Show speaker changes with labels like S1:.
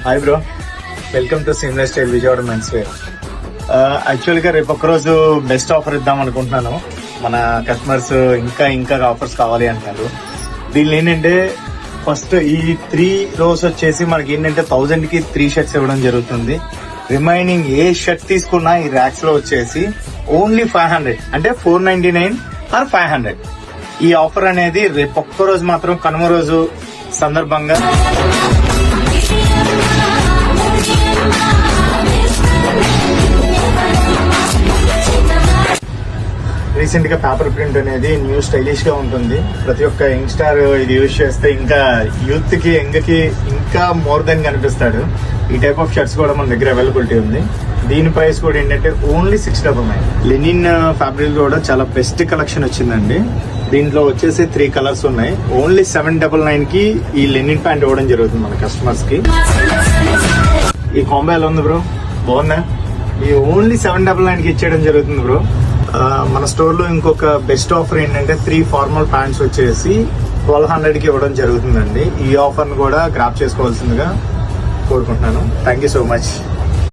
S1: Hi bro, welcome to seamless style Vijayawada men's wear. యాక్చువల్గా రేపు ఒక్కరోజు బెస్ట్ ఆఫర్ ఇద్దాం అనుకుంటున్నాను. మన కస్టమర్స్ ఇంకా ఆఫర్స్ కావాలి అంటున్నారు. దీనిలో ఏంటంటే ఫస్ట్ ఈ 3 rows వచ్చేసి మనకి ఏంటంటే 1000కి 3 షర్ట్స్ ఇవ్వడం జరుగుతుంది. రిమైనింగ్ ఏ షర్ట్ తీసుకున్నా ఈ ర్యాక్స్ లో వచ్చేసి ఓన్లీ 500 అంటే 499 ఆర్ 500. ఈ ఆఫర్ అనేది రేపు ఒక్కరోజు మాత్రం కనుమ రోజు సందర్భంగా రీసెంట్ గా పేపర్ ప్రింట్ అనేది న్యూ స్టైలిష్ గా ఉంటుంది. ప్రతి ఒక్క యంగ్స్టార్ ఇది యూజ్ చేస్తే ఇంకా యూత్ కి ఇంకా మోర్ దెన్ కనిపిస్తాడు. ఈ టైప్ ఆఫ్ షర్ట్స్ కూడా మన దగ్గర అవైలబిలిటీ ఉంది. దీని ప్రైస్ కూడా ఏంటంటే ఓన్లీ 699. లెనిన్ ఫ్యాబ్రిక్ కూడా చాలా బెస్ట్ కలెక్షన్ వచ్చిందండి. దీంట్లో వచ్చేసి 3 కలర్స్ ఉన్నాయి. ఓన్లీ 799 కి ఈ లెనిన్ ప్యాంట్ ఇవ్వడం జరుగుతుంది మన కస్టమర్స్ కి. ఈ కాంబో ఎలా ఉంది బ్రో, బాగుందా? ఈ ఓన్లీ 799 కి ఇచ్చేయడం జరుగుతుంది బ్రో. మన స్టోర్ లో ఇంకొక బెస్ట్ ఆఫర్ ఏంటంటే 3 ఫార్మల్ ప్యాంట్స్ వచ్చేసి 1200 కి ఇవ్వడం జరుగుతుందండి. ఈ ఆఫర్ ను కూడా గ్రాప్ చేసుకోవాల్సిందిగా కోరుకుంటున్నాను. Thank you so much.